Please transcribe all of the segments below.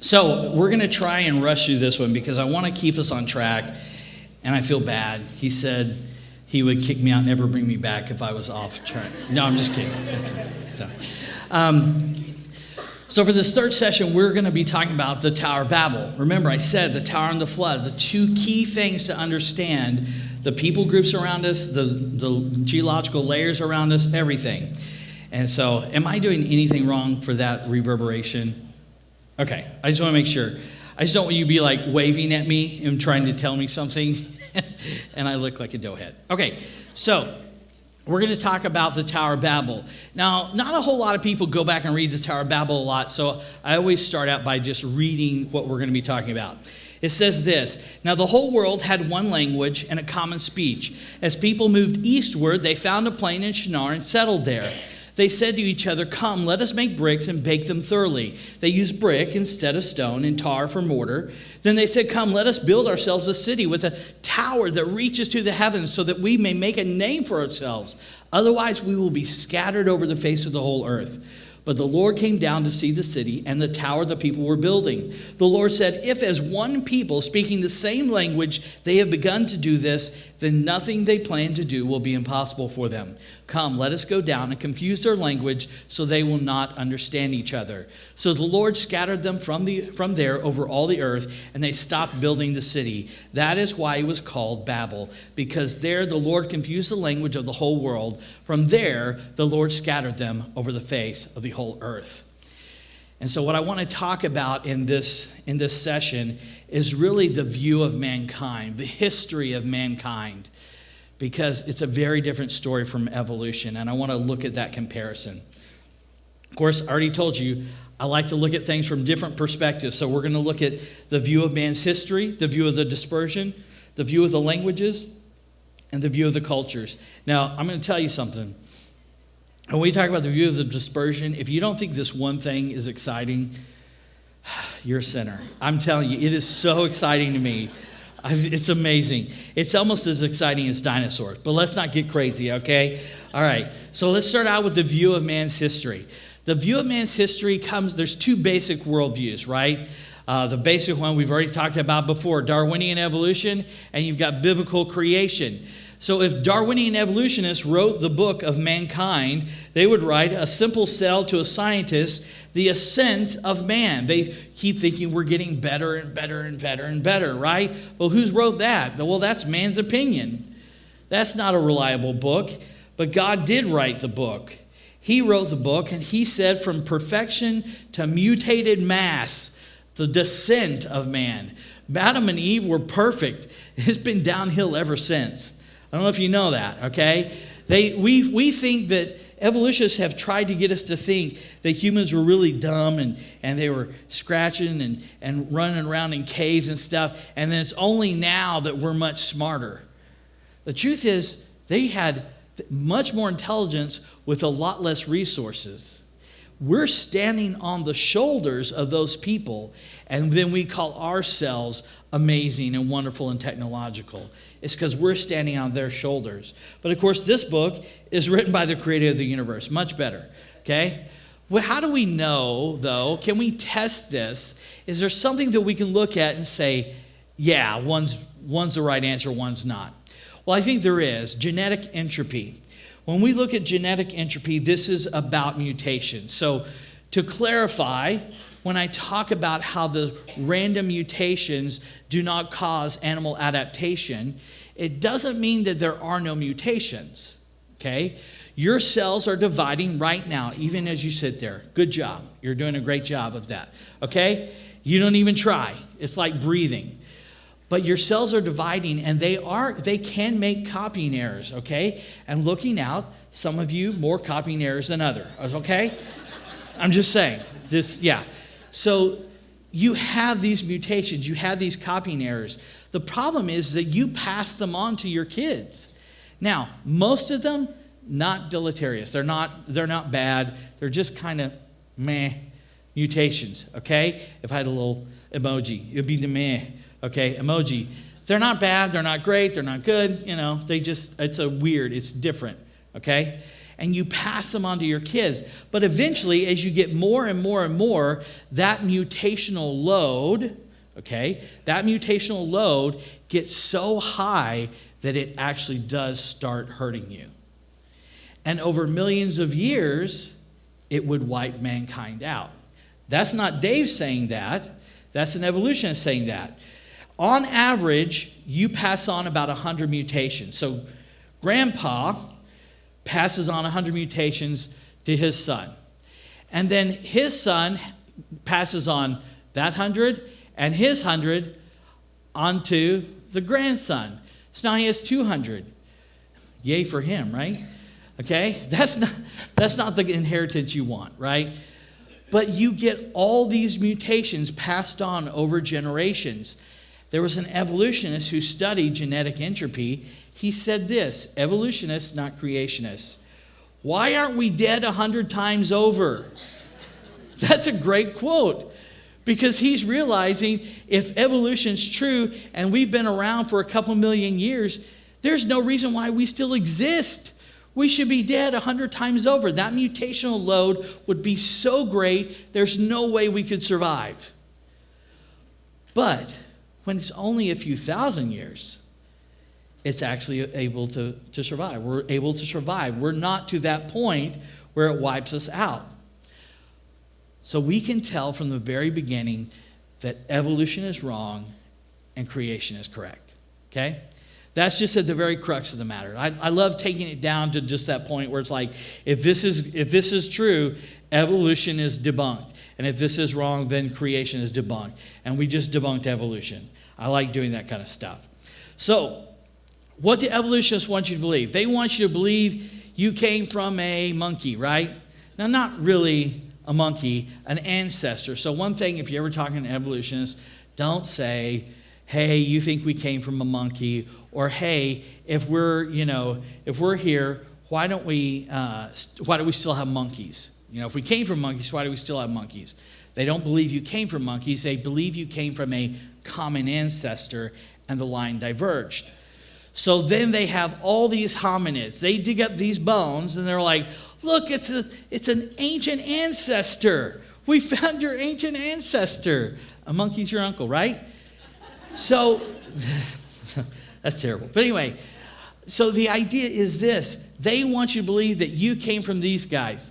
So we're going to try and rush through this one because I want to keep us on track, and I feel bad. He said he would kick me out and never bring me back if I was off track. No, I'm just kidding. So for this third session, we're going to be talking about the Tower of Babel. Remember, I said the tower and the flood, the two key things to understand: the people groups around us, the geological layers around us, everything. And so, am I doing anything wrong for that reverberation? Okay, I just want to make sure. I just don't want you to be like waving at me and trying to tell me something, and I look like a doughhead. Okay, so we're going to talk about the Tower of Babel. Now, not a whole lot of people go back and read the Tower of Babel a lot, so I always start out by just reading what we're going to be talking about. It says this: "Now the whole world had one language and a common speech. As people moved eastward, they found a plain in Shinar and settled there. They said to each other, 'Come, let us make bricks and bake them thoroughly.' They used brick instead of stone and tar for mortar. Then they said, 'Come, let us build ourselves a city with a tower that reaches to the heavens so that we may make a name for ourselves. Otherwise we will be scattered over the face of the whole earth.' But the Lord came down to see the city and the tower the people were building. The Lord said, 'If as one people speaking the same language they have begun to do this, then nothing they plan to do will be impossible for them. Come, let us go down and confuse their language so they will not understand each other.' So the Lord scattered them from there over all the earth, and they stopped building the city. That is why it was called Babel, because there the Lord confused the language of the whole world. From there the Lord scattered them over the face of the whole earth." And so what I want to talk about in this session is really the view of mankind, the history of mankind, because it's a very different story from evolution, and I want to look at that comparison. Of course, I already told you, I like to look at things from different perspectives, so we're going to look at the view of man's history, the view of the dispersion, the view of the languages, and the view of the cultures. Now, I'm going to tell you something. When we talk about the view of the dispersion, if you don't think this one thing is exciting, you're a sinner. I'm telling you, it is so exciting to me. It's amazing. It's almost as exciting as dinosaurs, but let's not get crazy, okay? All right, so let's start out with the view of man's history. The view of man's history there's two basic worldviews, right? The basic one we've already talked about before, Darwinian evolution, and you've got biblical creation. So if Darwinian evolutionists wrote the book of mankind, they would write a simple cell to a scientist, the ascent of man. They keep thinking we're getting better and better and better and better, right? Well, who's wrote that? Well, that's man's opinion. That's not a reliable book, but God did write the book. He wrote the book, and he said from perfection to mutated mass, the descent of man. Adam and Eve were perfect. It's been downhill ever since. I don't know if you know that, okay? We think that evolutionists have tried to get us to think that humans were really dumb and they were scratching and running around in caves and stuff, and then it's only now that we're much smarter. The truth is, they had much more intelligence with a lot less resources. We're standing on the shoulders of those people, and then we call ourselves amazing and wonderful and technological. It's because we're standing on their shoulders. But of course, this book is written by the creator of the universe. Much better, okay? Well, how do we know, though? Can we test this? Is there something that we can look at and say, yeah, one's the right answer, one's not? Well, I think there is. Genetic entropy. When we look at genetic entropy, this is about mutation. So to clarify, when I talk about how the random mutations do not cause animal adaptation, it doesn't mean that there are no mutations, okay? Your cells are dividing right now, even as you sit there. Good job. You're doing a great job of that, okay? You don't even try. It's like breathing. But your cells are dividing, and they can make copying errors, okay? And looking out, some of you more copying errors than others, okay? I'm just saying, So you have these mutations, you have these copying errors. The problem is that you pass them on to your kids. Now, most of them, not deleterious. They're not bad. They're just kind of meh mutations, okay? If I had a little emoji, it would be the meh. Okay, emoji. They're not bad, they're not great, they're not good, it's it's different, okay? and you pass them on to your kids. But eventually, as you get more and more and more, that mutational load, okay, that mutational load gets so high that it actually does start hurting you. And over millions of years, it would wipe mankind out. That's not Dave saying that. That's an evolutionist saying that. On average, you pass on about 100 mutations. So grandpa passes on 100 mutations to his son. And then his son passes on that 100 and his 100 onto the grandson. So now he has 200. Yay for him, right? Okay? That's not the inheritance you want, right? But you get all these mutations passed on over generations. There was an evolutionist who studied genetic entropy. He said this, evolutionists, not creationists. Why aren't we dead 100 times over? That's a great quote, because he's realizing if evolution's true and we've been around for a couple million years, there's no reason why we still exist. We should be dead 100 times over. That mutational load would be so great, there's no way we could survive. But when it's only a few thousand years, it's actually able to survive. We're able to survive. We're not to that point where it wipes us out. So we can tell from the very beginning that evolution is wrong and creation is correct. Okay? That's just at the very crux of the matter. I love taking it down to just that point where it's like, if this is true, evolution is debunked. And if this is wrong, then creation is debunked. And we just debunked evolution. I like doing that kind of stuff. So, what do evolutionists want you to believe? They want you to believe you came from a monkey, right? Now, not really a monkey, an ancestor. So one thing, if you're ever talking to evolutionists, don't say, hey, you think we came from a monkey, or hey, if we're here, why do we still have monkeys? If we came from monkeys, why do we still have monkeys? They don't believe you came from monkeys. They believe you came from a common ancestor and the line diverged. So then they have all these hominids. They dig up these bones and they're like, look, it's an ancient ancestor. We found your ancient ancestor. A monkey's your uncle, right? So, that's terrible. But anyway, so the idea is this. They want you to believe that you came from these guys.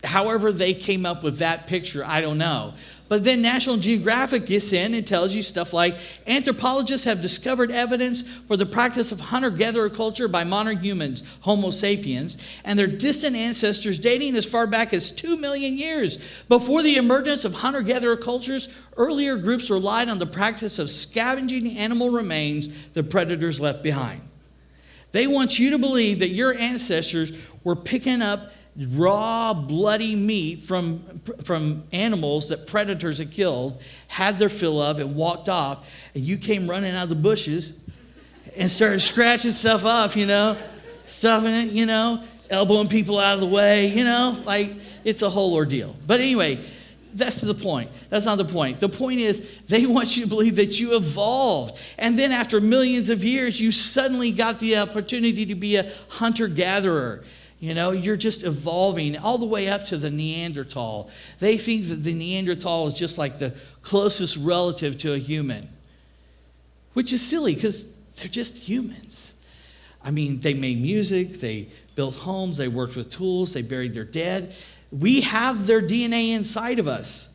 However they came up with that picture, I don't know. But then National Geographic gets in and tells you stuff like, anthropologists have discovered evidence for the practice of hunter-gatherer culture by modern humans, Homo sapiens, and their distant ancestors dating as far back as 2 million years. Before the emergence of hunter-gatherer cultures, earlier groups relied on the practice of scavenging animal remains the predators left behind. They want you to believe that your ancestors were picking up raw, bloody meat from animals that predators had killed, had their fill of, and walked off, and you came running out of the bushes and started scratching stuff up, stuffing it, elbowing people out of the way, like it's a whole ordeal. But anyway, that's the point. That's not the point. The point is they want you to believe that you evolved. And then after millions of years, you suddenly got the opportunity to be a hunter-gatherer. You're just evolving all the way up to the Neanderthal. They think that the Neanderthal is just like the closest relative to a human, which is silly because they're just humans. I mean, they made music, they built homes, they worked with tools, they buried their dead. We have their DNA inside of us.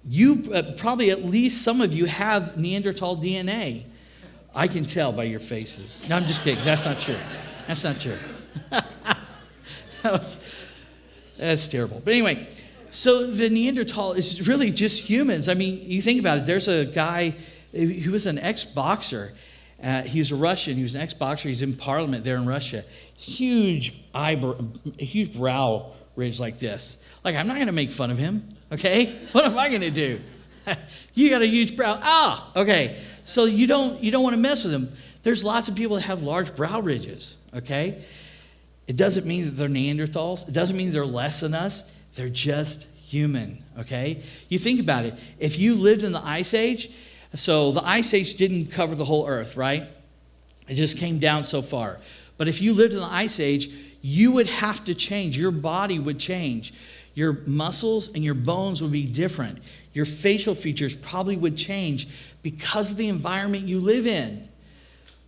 You, probably at least some of you have Neanderthal DNA. I can tell by your faces. No, I'm just kidding. That's not true. That's not true. That's terrible. But anyway, so the Neanderthal is really just humans. I mean, you think about it. There's a guy who was an ex-boxer. He was a Russian. He was an ex-boxer. He's in parliament there in Russia. Huge brow ridge like this. Like, I'm not going to make fun of him, okay? What am I going to do? You got a huge brow. Okay. So you don't want to mess with him. There's lots of people that have large brow ridges, okay? It doesn't mean that they're Neanderthals. It doesn't mean they're less than us. They're just human, okay? You think about it. If you lived in the Ice Age, so the Ice Age didn't cover the whole earth, right? It just came down so far. But if you lived in the Ice Age, you would have to change. Your body would change. Your muscles and your bones would be different. Your facial features probably would change because of the environment you live in.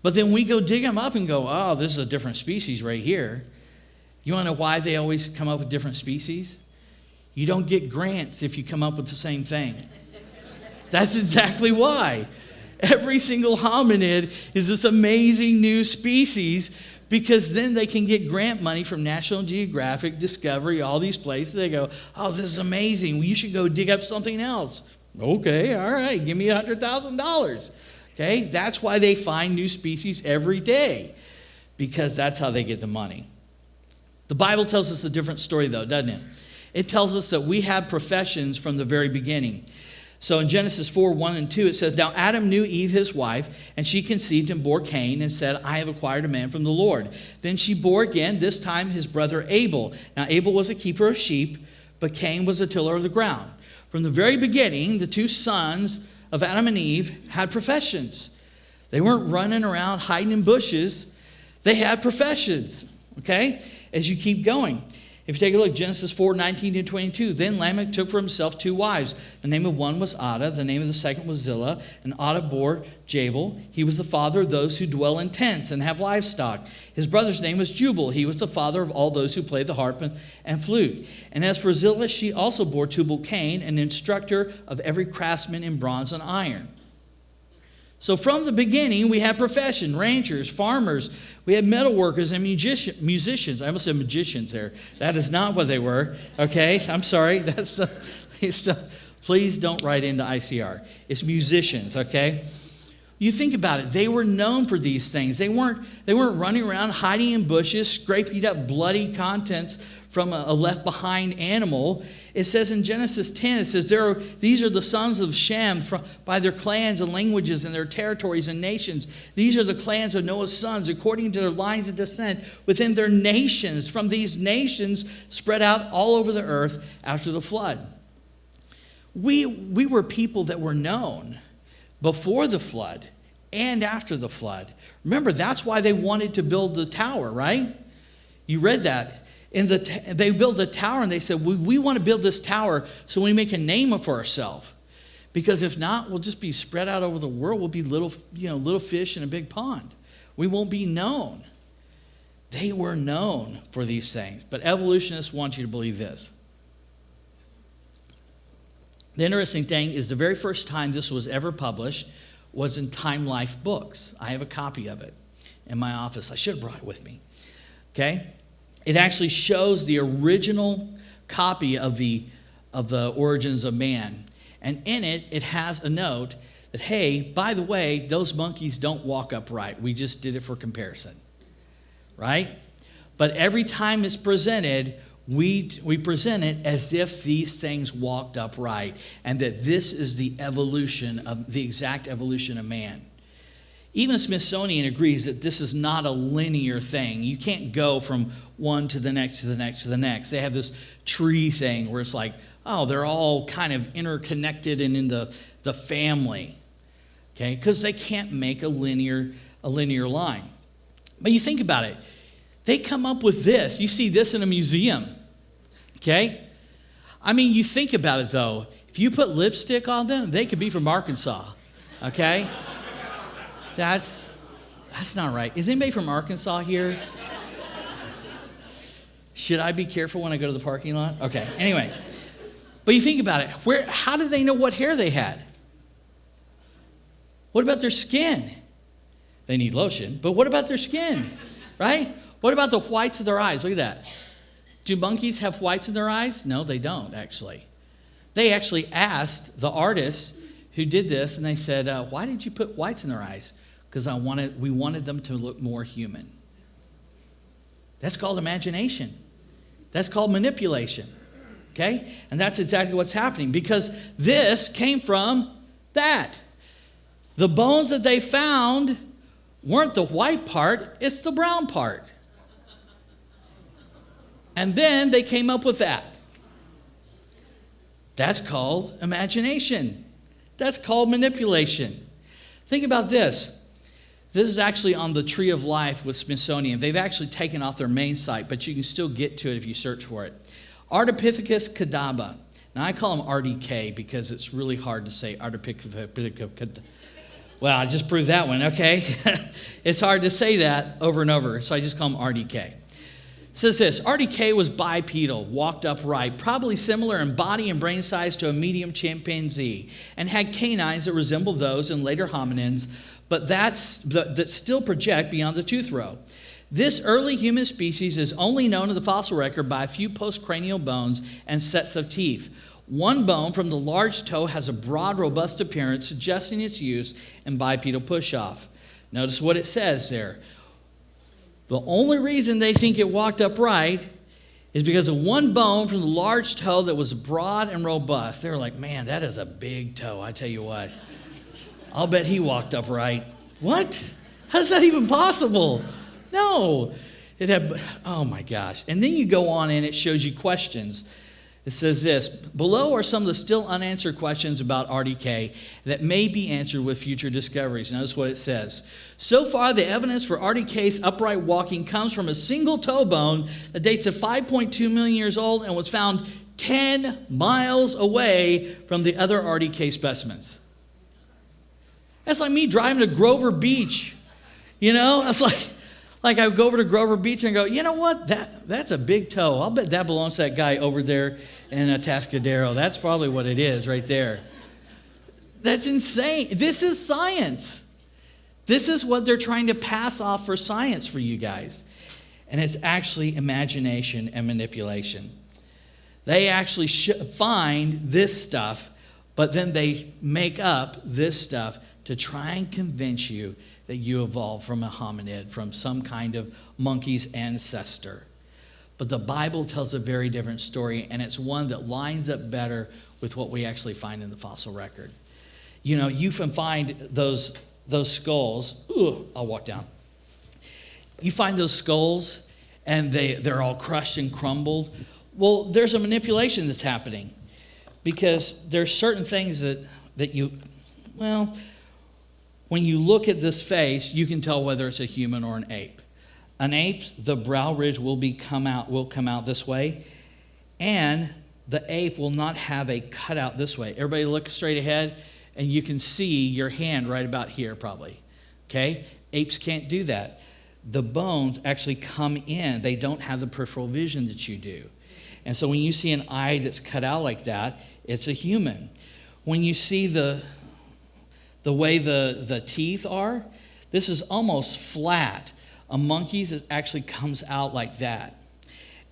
But then we go dig them up and go, oh, this is a different species right here. You want to know why they always come up with different species? You don't get grants if you come up with the same thing. That's exactly why. Every single hominid is this amazing new species, because then they can get grant money from National Geographic, Discovery, all these places. They go, oh, this is amazing. Well, you should go dig up something else. Okay, all right, give me $100,000. Okay, that's why they find new species every day, because that's how they get the money. The Bible tells us a different story, though, doesn't it? It tells us that we have professions from the very beginning. So in Genesis 4:1-2, it says, now Adam knew Eve, his wife, and she conceived and bore Cain and said, I have acquired a man from the Lord. Then she bore again, this time his brother Abel. Now Abel was a keeper of sheep, but Cain was a tiller of the ground. From the very beginning, the two sons of Adam and Eve had professions. They weren't running around hiding in bushes. They had professions, okay, as you keep going. If you take a look, Genesis 4:19-22, then Lamech took for himself 2 wives. The name of one was Adah, the name of the second was Zillah, and Adah bore Jabal. He was the father of those who dwell in tents and have livestock. His brother's name was Jubal. He was the father of all those who play the harp and flute. And as for Zillah, she also bore Tubal-Cain, an instructor of every craftsman in bronze and iron. So from the beginning, we had profession, ranchers, farmers. We had metal workers and musicians. I almost said magicians there. That is not what they were, okay? I'm sorry. Please don't write into ICR. It's musicians, okay? You think about it. They were known for these things. They weren't running around hiding in bushes, scraping up bloody contents from a left-behind animal. It says in Genesis 10, it says, these are the sons of Shem by their clans and languages and their territories and nations. These are the clans of Noah's sons according to their lines of descent within their nations. From these nations spread out all over the earth after the flood. We were people that were known before the flood and after the flood. Remember, that's why they wanted to build the tower, right? You read that. They built the tower and they said, we want to build this tower so we make a name for ourselves. Because if not, we'll just be spread out over the world. We'll be little fish in a big pond. We won't be known. They were known for these things. But evolutionists want you to believe this. The interesting thing is the very first time this was ever published was in Time Life books. I have a copy of it in my office. I should have brought it with me. Okay? It actually shows the original copy of the origins of man. And in it, it has a note that, hey, by the way, those monkeys don't walk upright. We just did it for comparison. Right? But every time it's presented, we present it as if these things walked upright and that this is the exact evolution of man. Even the Smithsonian agrees that this is not a linear thing. You can't go from one to the next to the next to the next. They have this tree thing where it's like, oh, they're all kind of interconnected and in the family, okay? Because they can't make a linear line. But you think about it. They come up with this. You see this in a museum, okay? I mean, you think about it, though. If you put lipstick on them, they could be from Arkansas, okay? That's not right. Is anybody from Arkansas here? Should I be careful when I go to the parking lot? Okay, anyway. But you think about it. How did they know what hair they had? What about their skin? They need lotion, but what about their skin, right? What about the whites of their eyes? Look at that. Do monkeys have whites in their eyes? No, they don't, actually. They actually asked the artists who did this, and they said, why did you put whites in their eyes? Because we wanted them to look more human. That's called imagination. That's called manipulation. Okay? And that's exactly what's happening, because this came from that. The bones that they found weren't the white part, it's the brown part. And then they came up with that. That's called imagination. That's called manipulation. Think about this. This is actually on the Tree of Life with Smithsonian. They've actually taken off their main site, but you can still get to it if you search for it. Ardipithecus cadaba. Now, I call them RDK because it's really hard to say Ardipithecus. Well, I just proved that one, okay? It's hard to say that over and over, so I just call them RDK. It says this, RDK was bipedal, walked upright, probably similar in body and brain size to a medium chimpanzee, and had canines that resembled those in later hominins, but that still project beyond the tooth row. This early human species is only known in the fossil record by a few postcranial bones and sets of teeth. One bone from the large toe has a broad, robust appearance, suggesting its use in bipedal push-off. Notice what it says there. The only reason they think it walked upright is because of one bone from the large toe that was broad and robust. They were like, man, that is a big toe, I tell you what. I'll bet he walked upright. What? How's that even possible? No. It had, oh my gosh. And then you go on and it shows you questions. It says this, below are some of the still unanswered questions about RDK that may be answered with future discoveries. Notice what it says. So far, the evidence for RDK's upright walking comes from a single toe bone that dates to 5.2 million years old and was found 10 miles away from the other RDK specimens. That's like me driving to Grover Beach. You know, it's like I would go over to Grover Beach and go, you know what? That's a big toe. I'll bet that belongs to that guy over there in Atascadero. That's probably what it is right there. That's insane. This is science. This is what they're trying to pass off for science for you guys. And it's actually imagination and manipulation. They actually find this stuff, but then they make up this stuff to try and convince you that you evolved from a hominid, from some kind of monkey's ancestor. But the Bible tells a very different story, and it's one that lines up better with what we actually find in the fossil record. You know, you can find those skulls. Ooh, I'll walk down. You find those skulls, and they're all crushed and crumbled. Well, there's a manipulation that's happening because there's certain things that you, well, when you look at this face, you can tell whether it's a human or an ape. An ape, the brow ridge will come out this way, and the ape will not have a cutout this way. Everybody look straight ahead, and you can see your hand right about here probably. Okay? Apes can't do that. The bones actually come in. They don't have the peripheral vision that you do. And so when you see an eye that's cut out like that, it's a human. When you see the way the teeth are, this is almost flat. A monkey's, it actually comes out like that.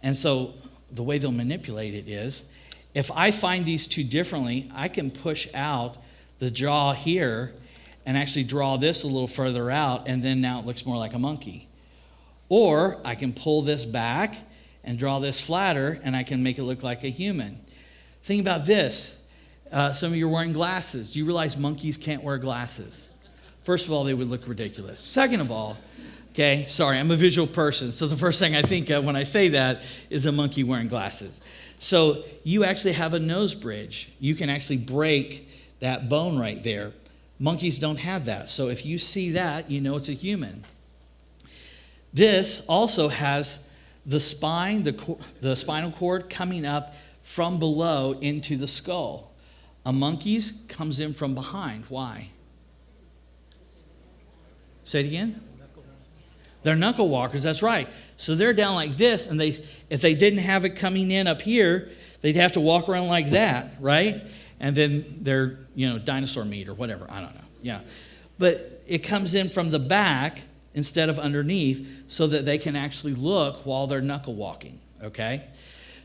And so the way they'll manipulate it is, if I find these two differently, I can push out the jaw here and actually draw this a little further out, and then now it looks more like a monkey. Or I can pull this back and draw this flatter, and I can make it look like a human. Think about this. Some of you are wearing glasses. Do you realize monkeys can't wear glasses? First of all, they would look ridiculous. Second of all, okay, sorry, I'm a visual person, so the first thing I think of when I say that is a monkey wearing glasses. So you actually have a nose bridge. You can actually break that bone right there. Monkeys don't have that. So if you see that, you know it's a human. This also has the spine, the spinal cord coming up from below into the skull. A monkey's comes in from behind. Why? Say it again. They're knuckle walkers, that's right. So they're down like this, and if they didn't have it coming in up here, they'd have to walk around like that, right? And then they're, dinosaur meat or whatever. I don't know. Yeah. But it comes in from the back instead of underneath so that they can actually look while they're knuckle walking, okay?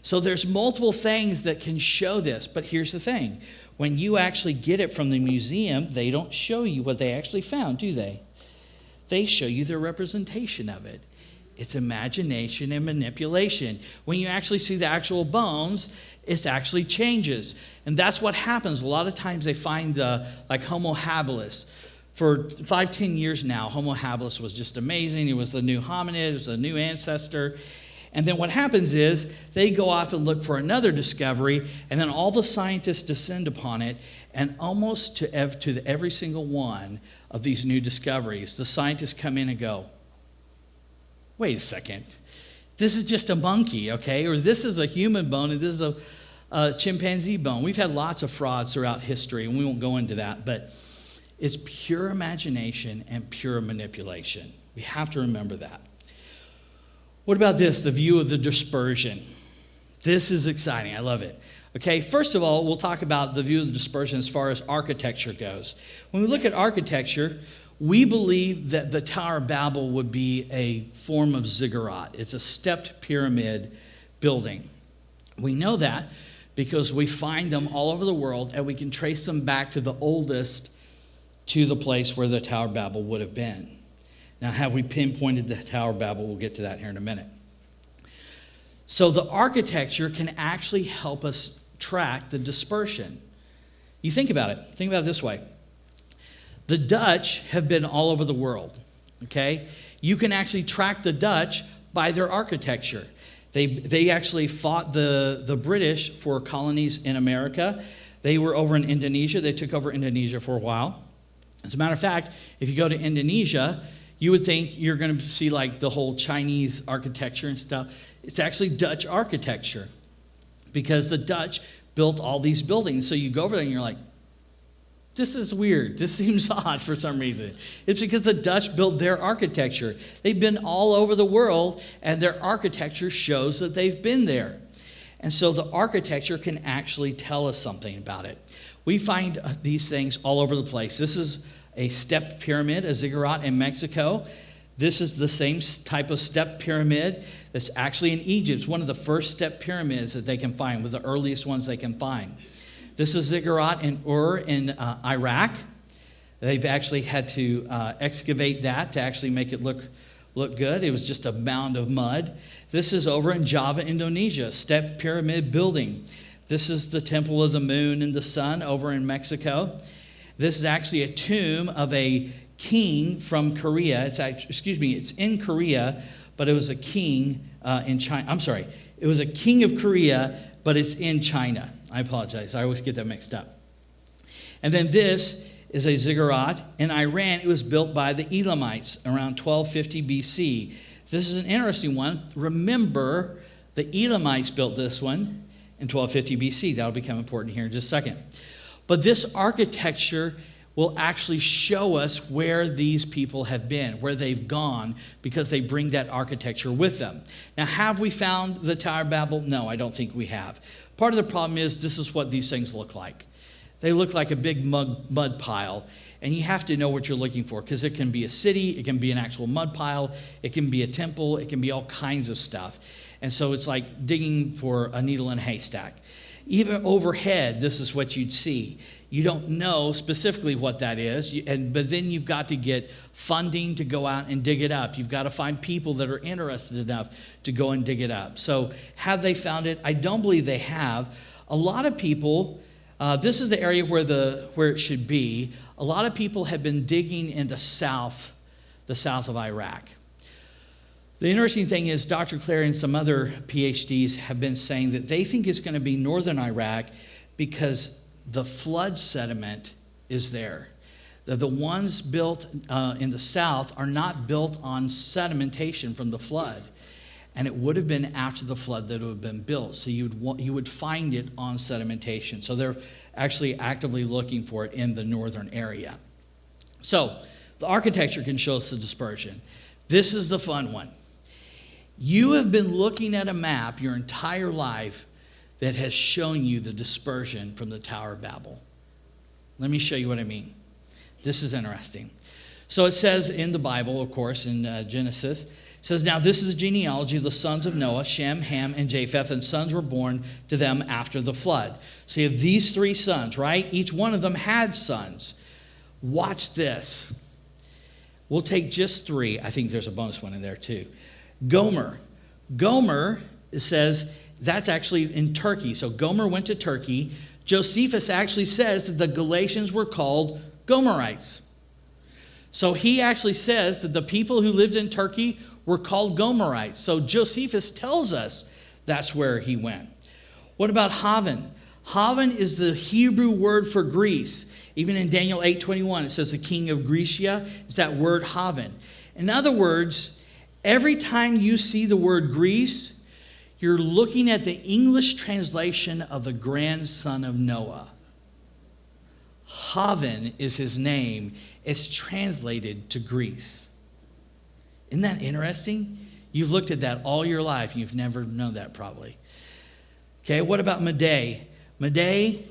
So there's multiple things that can show this, but here's the thing. When you actually get it from the museum, they don't show you what they actually found, do they? They show you their representation of it. It's imagination and manipulation. When you actually see the actual bones, it actually changes. And that's what happens. A lot of times they find like Homo habilis. For 5-10 years now, Homo habilis was just amazing. It was the new hominid. It was a new ancestor. And then what happens is they go off and look for another discovery, and then all the scientists descend upon it, and almost to every single one of these new discoveries, the scientists come in and go, wait a second, this is just a monkey, okay? Or this is a human bone, and this is a chimpanzee bone. We've had lots of frauds throughout history, and we won't go into that, but it's pure imagination and pure manipulation. We have to remember that. What about this, the view of the dispersion? This is exciting. I love it. Okay, first of all, we'll talk about the view of the dispersion as far as architecture goes. When we look at architecture, we believe that the Tower of Babel would be a form of ziggurat. It's a stepped pyramid building. We know that because we find them all over the world, and we can trace them back to the oldest, to the place where the Tower of Babel would have been. Now, have we pinpointed the Tower of Babel? We'll get to that here in a minute. So the architecture can actually help us track the dispersion. You think about it. Think about it this way. The Dutch have been all over the world, okay? You can actually track the Dutch by their architecture. They actually fought the British for colonies in America. They were over in Indonesia. They took over Indonesia for a while. As a matter of fact, if you go to Indonesia, you would think you're going to see like the whole Chinese architecture and stuff. It's actually Dutch architecture because the Dutch built all these buildings. So you go over there and you're like, this is weird. This seems odd for some reason. It's because the Dutch built their architecture. They've been all over the world, and their architecture shows that they've been there. And so the architecture can actually tell us something about it. We find these things all over the place. This is a stepped pyramid, a ziggurat in Mexico. This is the same type of stepped pyramid that's actually in Egypt. It's one of the first stepped pyramids that they can find, one of the earliest ones they can find. This is ziggurat in Ur in Iraq. They've actually had to excavate that to actually make it look good. It was just a mound of mud. This is over in Java, Indonesia, stepped pyramid building. This is the Temple of the Moon and the Sun over in Mexico. This is actually a tomb of a king from Korea. It's in Korea, but it was a king in China. I'm sorry. It was a king of Korea, but it's in China. I apologize. I always get that mixed up. And then this is a ziggurat in Iran. It was built by the Elamites around 1250 BC. This is an interesting one. Remember, the Elamites built this one in 1250 BC. That'll become important here in just a second. But this architecture will actually show us where these people have been, where they've gone, because they bring that architecture with them. Now, have we found the Tower of Babel? No, I don't think we have. Part of the problem is this is what these things look like. They look like a big mud pile, and you have to know what you're looking for, because it can be a city, it can be an actual mud pile, it can be a temple, it can be all kinds of stuff. And so it's like digging for a needle in a haystack. Even overhead, this is what you'd see. You don't know specifically what that is, but then you've got to get funding to go out and dig it up. You've got to find people that are interested enough to go and dig it up. So have they found it? I don't believe they have. A lot of people, this is the area where it should be. A lot of people have been digging in the south of Iraq. The interesting thing is Dr. Clary and some other PhDs have been saying that they think it's going to be northern Iraq because the flood sediment is there. The ones built in the south are not built on sedimentation from the flood. And it would have been after the flood that it would have been built. So you would find it on sedimentation. So they're actually actively looking for it in the northern area. So the architecture can show us the dispersion. This is the fun one. You have been looking at a map your entire life that has shown you the dispersion from the Tower of Babel. Let me show you what I mean. This is interesting. So it says in the Bible, of course, in Genesis, it says, now this is the genealogy of the sons of Noah, Shem, Ham, and Japheth, and sons were born to them after the flood. So you have these three sons, right? Each one of them had sons. Watch this. We'll take just three. I think there's a bonus one in there too. Gomer. Gomer, it says, that's actually in Turkey. So Gomer went to Turkey. Josephus actually says that the Galatians were called Gomerites. So he actually says that the people who lived in Turkey were called Gomerites. So Josephus tells us that's where he went. What about Havan? Havan is the Hebrew word for Greece. Even in Daniel 8:21, it says the king of Grecia. It's that word Havan. In other words, every time you see the word Greece, you're looking at the English translation of the grandson of Noah. Havan is his name. It's translated to Greece. Isn't that interesting? You've looked at that all your life. You've never known that probably. Okay, what about Madai? Madai,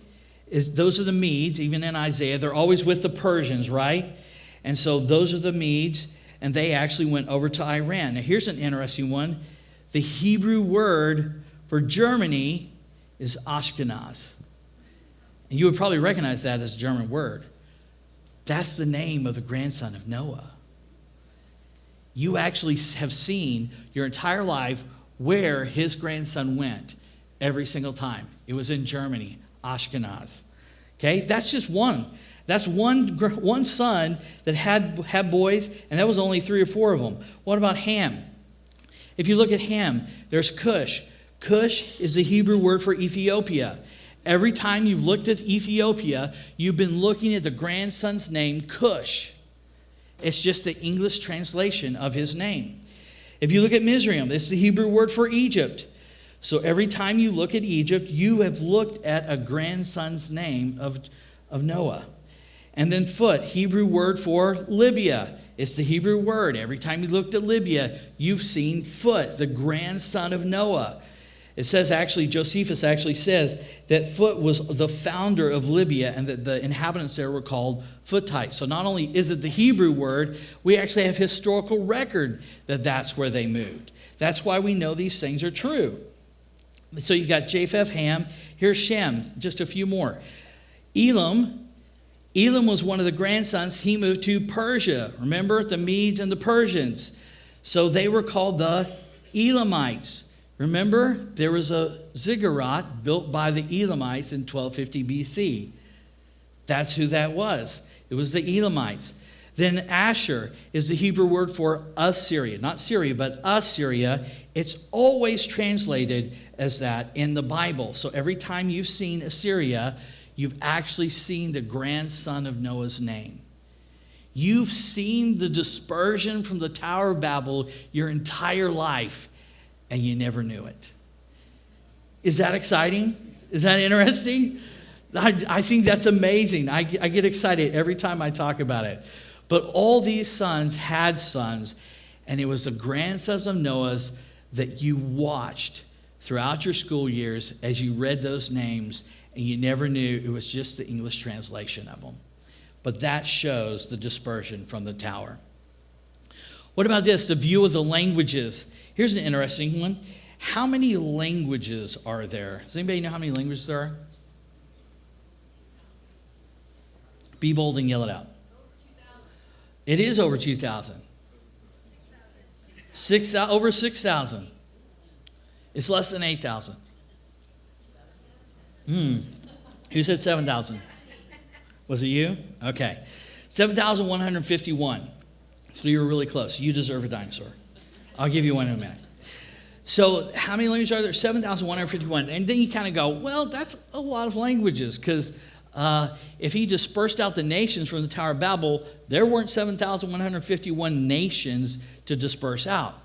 those are the Medes, even in Isaiah. They're always with the Persians, right? And so those are the Medes, and they actually went over to Iran. Now here's an interesting one. The Hebrew word for Germany is Ashkenaz. And you would probably recognize that as a German word. That's the name of the grandson of Noah. You actually have seen your entire life where his grandson went every single time. It was in Germany, Ashkenaz. Okay, that's just one. That's one son that had boys, and that was only 3 or 4 of them. What about Ham? If you look at Ham, there's Cush. Cush is the Hebrew word for Ethiopia. Every time you've looked at Ethiopia, you've been looking at the grandson's name, Cush. It's just the English translation of his name. If you look at Mizraim, it's the Hebrew word for Egypt. So every time you look at Egypt, you have looked at a grandson's name of Noah. And then Phut, Hebrew word for Libya. It's the Hebrew word. Every time you looked at Libya, you've seen Phut, the grandson of Noah. It says actually, Josephus actually says that Phut was the founder of Libya and that the inhabitants there were called Phutites. So not only is it the Hebrew word, we actually have historical record that that's where they moved. That's why we know these things are true. So you got Japheth, Ham. Here's Shem, just a few more. Elam was one of the grandsons. He moved to Persia. Remember, the Medes and the Persians. So they were called the Elamites. Remember, there was a ziggurat built by the Elamites in 1250 BC. That's who that was. It was the Elamites. Then Asher is the Hebrew word for Assyria. Not Syria, but Assyria. It's always translated as that in the Bible. So every time you've seen Assyria, you've actually seen the grandson of Noah's name. You've seen the dispersion from the Tower of Babel your entire life, and you never knew it. Is that exciting? Is that interesting? I think that's amazing. I get excited every time I talk about it. But all these sons had sons, and it was the grandsons of Noah's that you watched throughout your school years as you read those names, and you never knew it was just the English translation of them. But that shows the dispersion from the tower. What about this? The view of the languages. Here's an interesting one. How many languages are there? Does anybody know how many languages there are? Be bold and yell it out. It is over 2,000. Over 6,000. It's less than 8,000. Who said 7,000? Was it you? Okay. 7,151. So you were really close. You deserve a dinosaur. I'll give you one in a minute. So how many languages are there? 7,151. And then you kind of go, well, that's a lot of languages, because if he dispersed out the nations from the Tower of Babel, there weren't 7,151 nations to disperse out.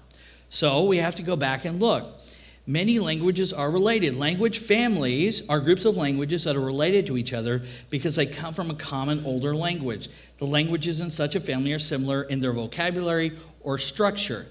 So we have to go back and look. Many languages are related. Language families are groups of languages that are related to each other because they come from a common older language. The languages in such a family are similar in their vocabulary or structure.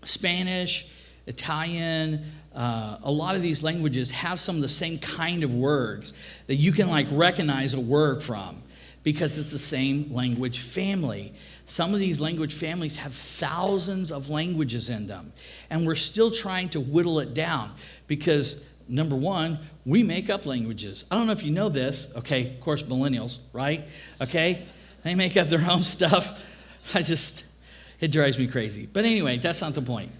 Spanish, Italian, a lot of these languages have some of the same kind of words that you can recognize a word from because it's the same language family. Some of these language families have thousands of languages in them, and we're still trying to whittle it down because, number one, we make up languages. I don't know if you know this. Okay, of course, millennials, right? Okay, they make up their own stuff. It drives me crazy. But anyway, that's not the point.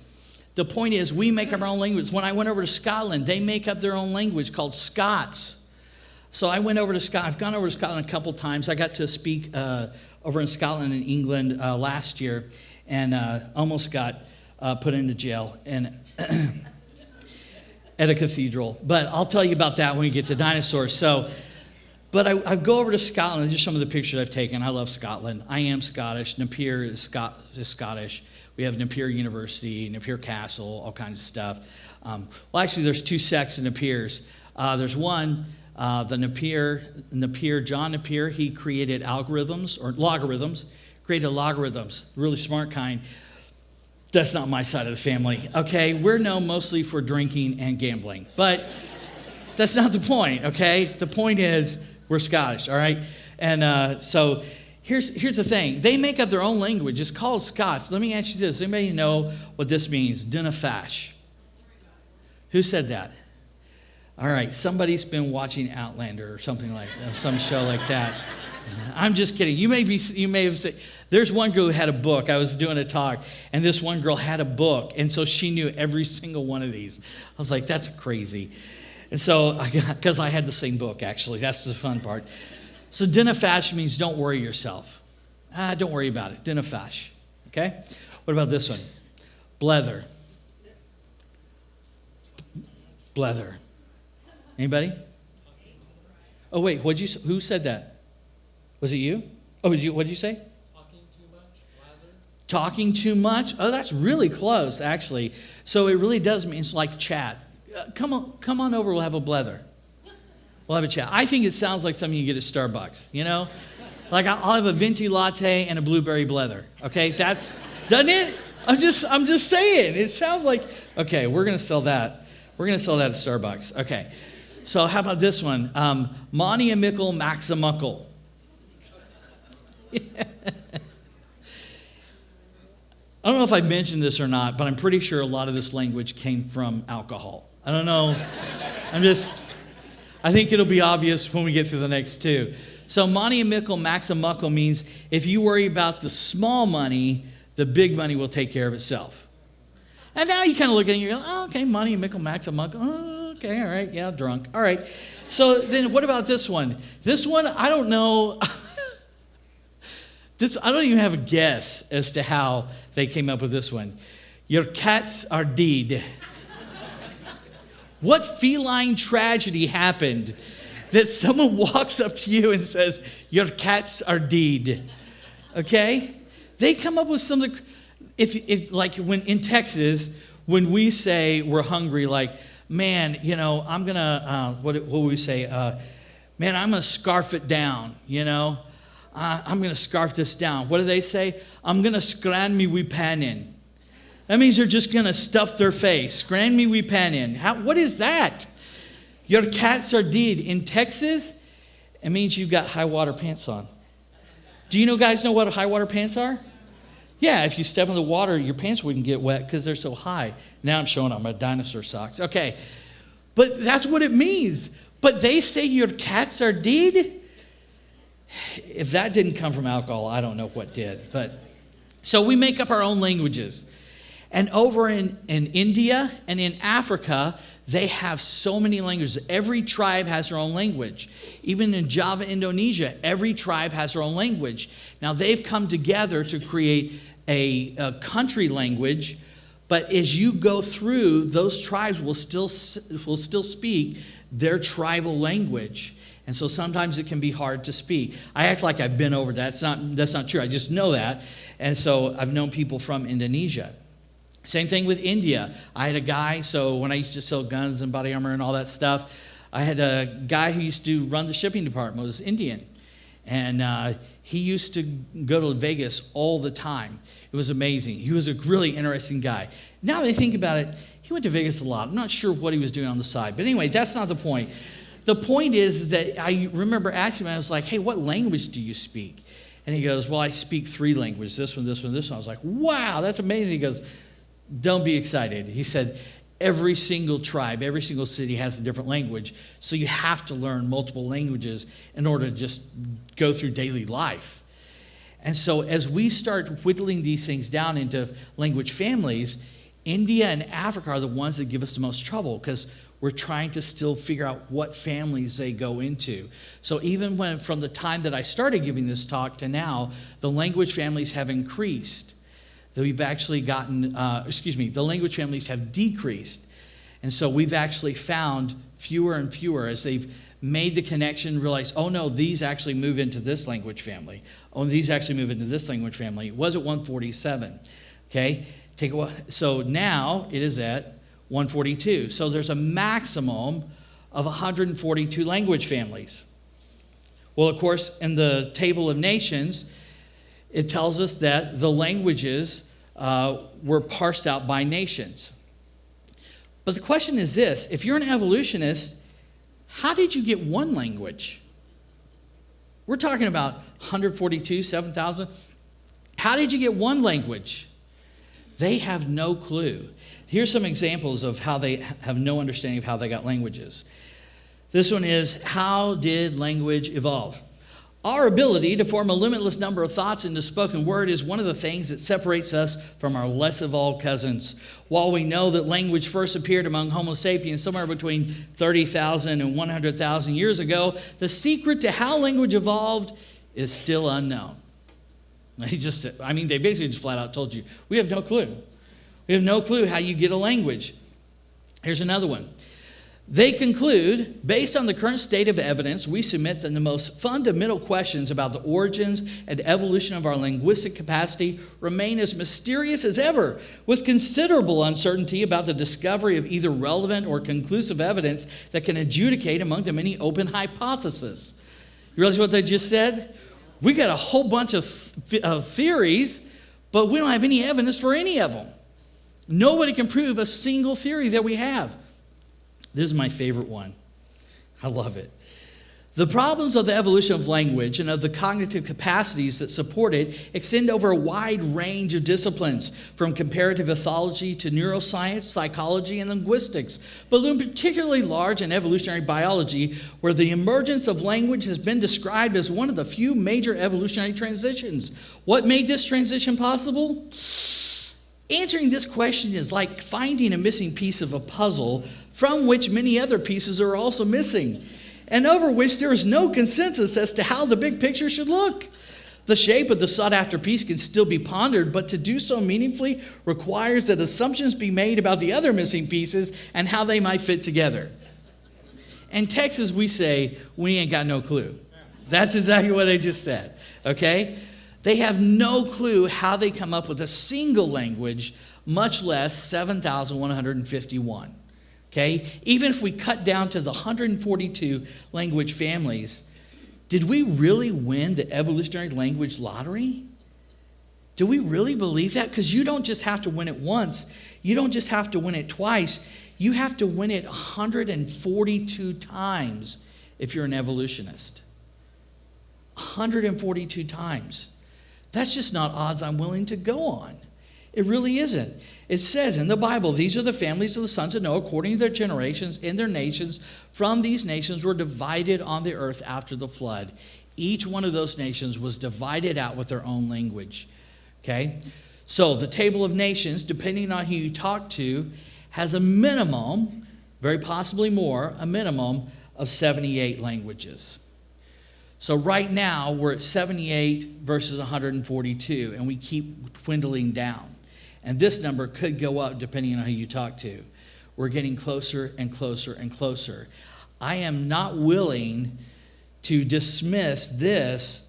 The point is we make up our own language. When I went over to Scotland, they make up their own language called Scots. So I went over to Scotland. I've gone over to Scotland a couple times. I got to speak over in Scotland and England last year and almost got put into jail and at a cathedral. But I'll tell you about that when we get to dinosaurs. But I go over to Scotland. Just some of the pictures I've taken. I love Scotland. I am Scottish. Napier is Scottish. We have Napier University, Napier Castle, all kinds of stuff. Well, actually, there's two sects of Napiers. There's one, the Napier, John Napier. He created logarithms, really smart kind. That's not my side of the family. Okay, we're known mostly for drinking and gambling, but that's not the point. Okay, the point is we're Scottish. All right, and so here's the thing. They make up their own language. It's called Scots. Let me ask you this: anybody know what this means? Dunafash. Who said that? All right, somebody's been watching Outlander or something like that, some show like that. I'm just kidding. You may have said, there's one girl who had a book. I was doing a talk, and this one girl had a book, and so she knew every single one of these. I was like, that's crazy. And so, because I had the same book, actually. That's the fun part. So Dunafash means don't worry yourself. Don't worry about it. Dunafash. Okay? What about this one? Blether. Blether. Anybody? Oh, wait. Who said that? Was it you? Oh, what did you say? Talking too much, blather. Talking too much? Oh, that's really close, actually. So it really does mean it's like chat. Come on over, we'll have a blether. We'll have a chat. I think it sounds like something you get at Starbucks, you know? Like I'll have a venti latte and a blueberry blether. Okay, doesn't it? I'm just saying. It sounds like, okay, we're gonna sell that. We're gonna sell that at Starbucks. Okay. So how about this one? Monty and Mickle Maximuckle. I don't know if I mentioned this or not, but I'm pretty sure a lot of this language came from alcohol. I don't know. I think it'll be obvious when we get through the next two. So Monty and Mickle Maximuckle means if you worry about the small money, the big money will take care of itself. And now you kind of look at it and you're like, oh, okay, Monty and Mickle Maximuckle. Oh, okay, all right, yeah, drunk. All right. So then what about this one? This one, I don't know. I don't even have a guess as to how they came up with this one. Your cats are dead. What feline tragedy happened that someone walks up to you and says, your cats are dead? Okay? They come up with something. If like when in Texas, when we say we're hungry, like, man, you know, I'm going to, what do we say? Man, I'm going to scarf it down, you know? I'm going to scarf this down. What do they say? I'm going to scran me wee pan in. That means they're just going to stuff their face. Scran me wee pan in. What is that? Your cats are dead. In Texas, it means you've got high water pants on. Do you guys know what high water pants are? Yeah, if you step in the water, your pants wouldn't get wet because they're so high. Now I'm showing off my dinosaur socks. Okay, but that's what it means. But they say your cats are dead? If that didn't come from alcohol, I don't know what did. But so we make up our own languages. And over in India and in Africa, they have so many languages. Every tribe has their own language. Even in Java, Indonesia, every tribe has their own language. Now, they've come together to create a country language, but as you go through, those tribes will still speak their tribal language. And so sometimes it can be hard to speak. I act like I've been over that. That's not true. I just know that. And so I've known people from Indonesia. Same thing with India. I had a guy, so when I used to sell guns and body armor and all that stuff, I had a guy who used to run the shipping department, was Indian. And he used to go to Vegas all the time. It was amazing. He was a really interesting guy. Now that I think about it, he went to Vegas a lot. I'm not sure what he was doing on the side. But anyway, that's not the point. The point is that I remember asking him, I was like, hey, what language do you speak? And he goes, well, I speak 3 languages, this one, this one, this one. I was like, wow, that's amazing. He goes, don't be excited. He said, every single tribe, every single city has a different language, so you have to learn multiple languages in order to just go through daily life. And so as we start whittling these things down into language families, India and Africa are the ones that give us the most trouble because we're trying to still figure out what families they go into. So even from the time that I started giving this talk to now, the language families have increased. that we've actually gotten, the language families have decreased. And so we've actually found fewer and fewer as they've made the connection, realized, oh no, these actually move into this language family. Oh, these actually move into this language family. It was at 147, okay? So now it is at 142. So there's a maximum of 142 language families. Well, of course, in the table of nations, it tells us that the languages were parsed out by nations. But the question is this: if you're an evolutionist, how did you get one language? We're talking about 142, 7,000. How did you get one language? They have no clue. Here's some examples of how they have no understanding of how they got languages. This one is, how did language evolve? Our ability to form a limitless number of thoughts into spoken word is one of the things that separates us from our less evolved cousins. While we know that language first appeared among Homo sapiens somewhere between 30,000 and 100,000 years ago, the secret to how language evolved is still unknown. They basically just flat out told you, we have no clue. We have no clue how you get a language. Here's another one. They conclude, based on the current state of evidence, we submit that the most fundamental questions about the origins and evolution of our linguistic capacity remain as mysterious as ever, with considerable uncertainty about the discovery of either relevant or conclusive evidence that can adjudicate among the many open hypotheses. You realize what they just said? We got a whole bunch of theories, but we don't have any evidence for any of them. Nobody can prove a single theory that we have. This is my favorite one. I love it. The problems of the evolution of language and of the cognitive capacities that support it extend over a wide range of disciplines, from comparative ethology to neuroscience, psychology, and linguistics, but loom particularly large in evolutionary biology, where the emergence of language has been described as one of the few major evolutionary transitions. What made this transition possible? Answering this question is like finding a missing piece of a puzzle from which many other pieces are also missing, and over which there is no consensus as to how the big picture should look. The shape of the sought-after piece can still be pondered, but to do so meaningfully requires that assumptions be made about the other missing pieces and how they might fit together. In Texas, we say, we ain't got no clue. That's exactly what they just said, okay? They have no clue how they come up with a single language, much less 7,151. Okay? Even if we cut down to the 142 language families, did we really win the evolutionary language lottery? Do we really believe that? Because you don't just have to win it once. You don't just have to win it twice. You have to win it 142 times if you're an evolutionist. 142 times. That's just not odds I'm willing to go on. It really isn't. It says in the Bible, these are the families of the sons of Noah according to their generations in their nations. From these nations were divided on the earth after the flood. Each one of those nations was divided out with their own language. Okay? So the table of nations, depending on who you talk to, has a minimum, very possibly more, a minimum of 78 languages. So right now, we're at 78 versus 142, and we keep dwindling down. And this number could go up depending on who you talk to. We're getting closer and closer and closer. I am not willing to dismiss this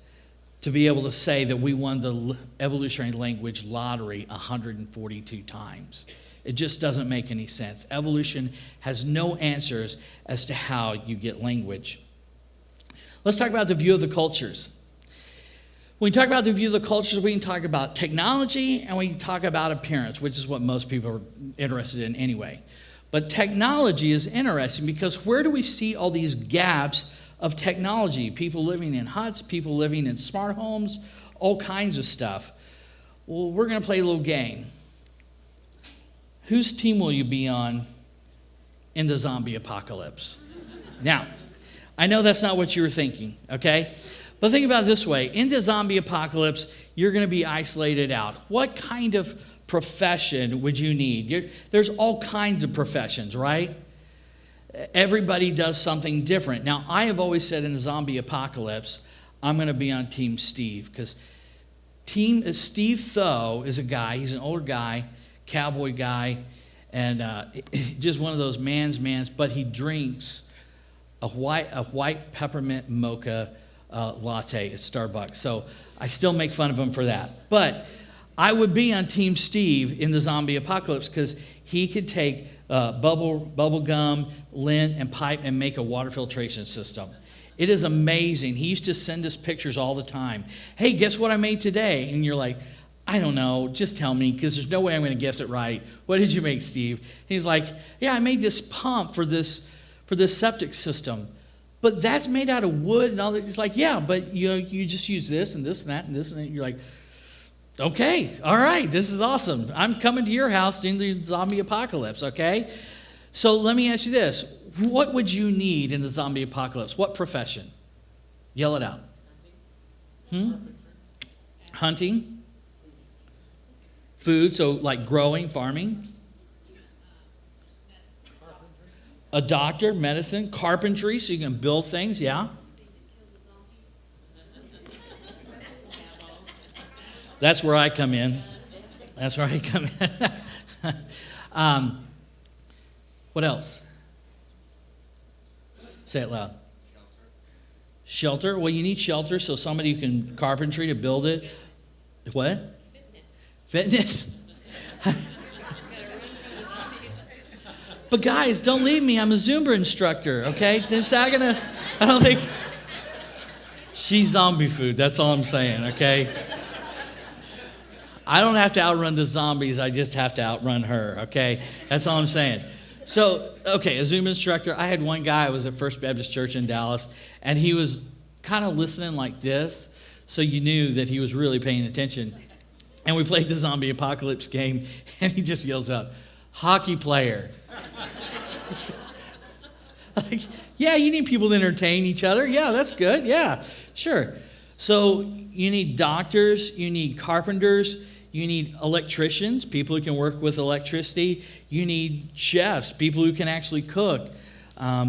to be able to say that we won the evolutionary language lottery 142 times. It just doesn't make any sense. Evolution has no answers as to how you get language. Let's talk about the view of the cultures. When we talk about the view of the cultures, we can talk about technology and we can talk about appearance, which is what most people are interested in anyway. But technology is interesting because where do we see all these gaps of technology? People living in huts, people living in smart homes, all kinds of stuff. Well, we're going to play a little game. Whose team will you be on in the zombie apocalypse? Now, I know that's not what you were thinking, okay? But think about it this way. In the zombie apocalypse, you're going to be isolated out. What kind of profession would you need? There's all kinds of professions, right? Everybody does something different. Now, I have always said in the zombie apocalypse, I'm going to be on Team Steve because Steve Tho is a guy. He's an older guy, cowboy guy, and just one of those man's. But he drinks a white peppermint mocha latte at Starbucks. So I still make fun of him for that. But I would be on Team Steve in the zombie apocalypse because he could take bubble gum, lint, and pipe and make a water filtration system. It is amazing. He used to send us pictures all the time. Hey, guess what I made today? And you're like, I don't know. Just tell me, because there's no way I'm going to guess it right. What did you make, Steve? And he's like, yeah, I made this pump for this septic system. But that's made out of wood and all that. He's like, yeah, but you just use this and this and that and this and that. You're like, okay, all right, this is awesome. I'm coming to your house during the zombie apocalypse, okay? So let me ask you this. What would you need in the zombie apocalypse? What profession? Yell it out. Hunting? Food, so like growing, farming? A doctor, medicine, carpentry, so you can build things, yeah? That's where I come in. That's where I come in. What else? Say it loud. Shelter. Well, you need shelter so somebody who can carpentry to build it. What? Fitness. But guys, don't leave me. I'm a Zumba instructor, okay? I don't think. She's zombie food. That's all I'm saying, okay? I don't have to outrun the zombies. I just have to outrun her, okay? That's all I'm saying. So, okay, a Zumba instructor. I had one guy, I was at First Baptist Church in Dallas, and he was kind of listening like this, so you knew that he was really paying attention. And we played the zombie apocalypse game, and he just yells out, hockey player. Like, yeah, you need people to entertain each other. Yeah, that's good. Yeah, sure. So you need doctors, you need carpenters, you need electricians, people who can work with electricity. You need chefs, people who can actually cook.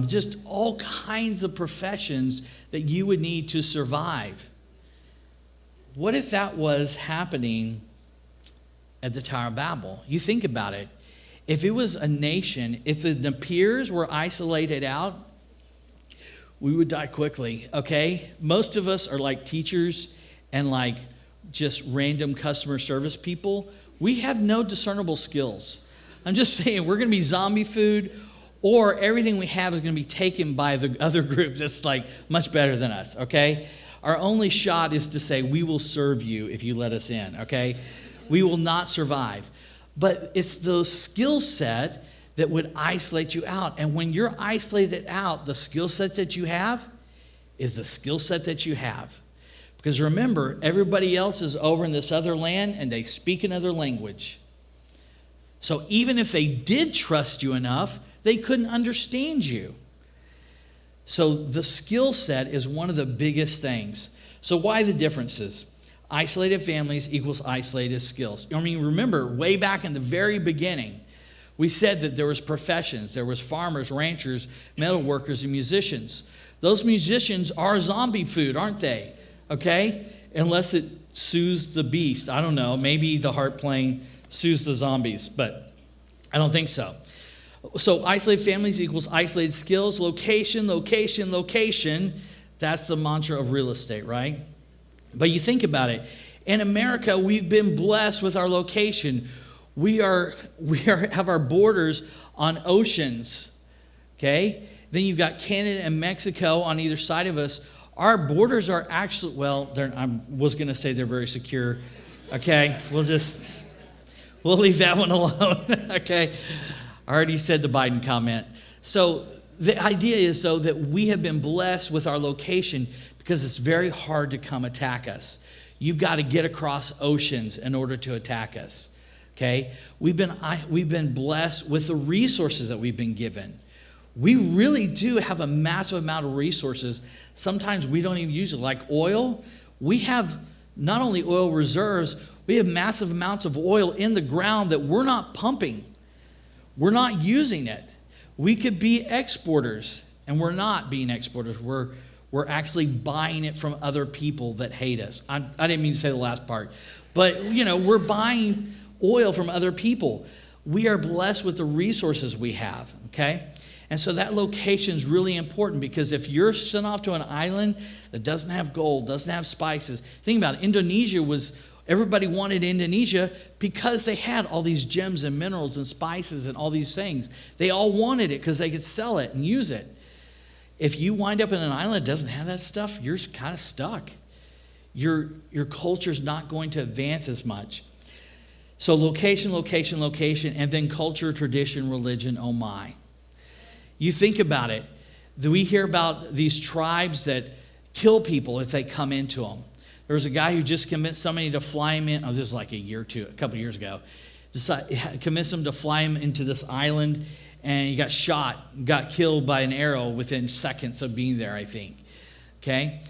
Just all kinds of professions that you would need to survive. What if that was happening at the Tower of Babel? You think about it. If it was a nation, if the Napiers were isolated out, we would die quickly, okay? Most of us are like teachers and like just random customer service people. We have no discernible skills. I'm just saying, we're going to be zombie food, or everything we have is going to be taken by the other group that's like much better than us, okay? Our only shot is to say, we will serve you if you let us in, okay? We will not survive. But it's those skill set that would isolate you out. And when you're isolated out, the skill set that you have is the skill set that you have. Because remember, everybody else is over in this other land and they speak another language. So even if they did trust you enough, they couldn't understand you. So the skill set is one of the biggest things. So why the differences? Isolated families equals isolated skills. I mean, remember, way back in the very beginning, we said that there was professions. There was farmers, ranchers, metal workers, and musicians. Those musicians are zombie food, aren't they? Okay? Unless it soothes the beast. I don't know. Maybe the harp playing soothes the zombies, but I don't think so. So isolated families equals isolated skills. Location, location, location. That's the mantra of real estate, right? But you think about it. In America, we've been blessed with our location. We have our borders on oceans, okay? Then you've got Canada and Mexico on either side of us. Our borders are actually, well, I was going to say they're very secure, okay? We'll leave that one alone, okay? I already said the Biden comment. So the idea is, though, that we have been blessed with our location because it's very hard to come attack us. You've got to get across oceans in order to attack us. Okay? We've been blessed with the resources that we've been given. We really do have a massive amount of resources. Sometimes we don't even use it. Like oil, we have not only oil reserves, we have massive amounts of oil in the ground that we're not pumping. We're not using it. We could be exporters, and we're not being exporters. We're we're actually buying it from other people that hate us. I didn't mean to say the last part, but we're buying oil from other people. We are blessed with the resources we have, okay? And so that location is really important, because if you're sent off to an island that doesn't have gold, doesn't have spices, think about it. Everybody wanted Indonesia because they had all these gems and minerals and spices and all these things. They all wanted it because they could sell it and use it. If you wind up in an island that doesn't have that stuff, you're kind of stuck. Your culture's not going to advance as much. So location, location, location, and then culture, tradition, religion, oh my. You think about it. We hear about these tribes that kill people if they come into them. There was a guy who just convinced somebody to fly him in. This was like a couple of years ago. Convinced him to fly him into this island, and he got killed by an arrow within seconds of being there, I think. Okay?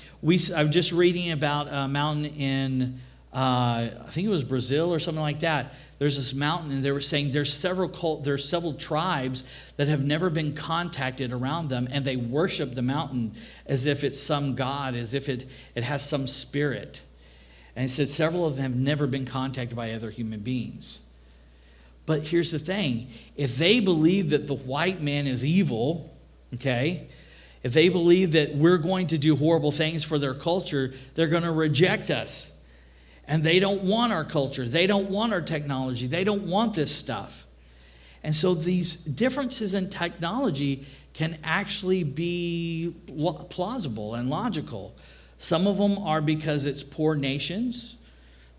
I'm just reading about a mountain in, I think it was Brazil or something like that. There's this mountain, and they were saying there's several tribes that have never been contacted around them, and they worship the mountain as if it's some god, as if it has some spirit. And he said several of them have never been contacted by other human beings. But here's the thing. If they believe that the white man is evil, okay, if they believe that we're going to do horrible things for their culture, they're going to reject us. And they don't want our culture. They don't want our technology. They don't want this stuff. And so these differences in technology can actually be plausible and logical. Some of them are because it's poor nations.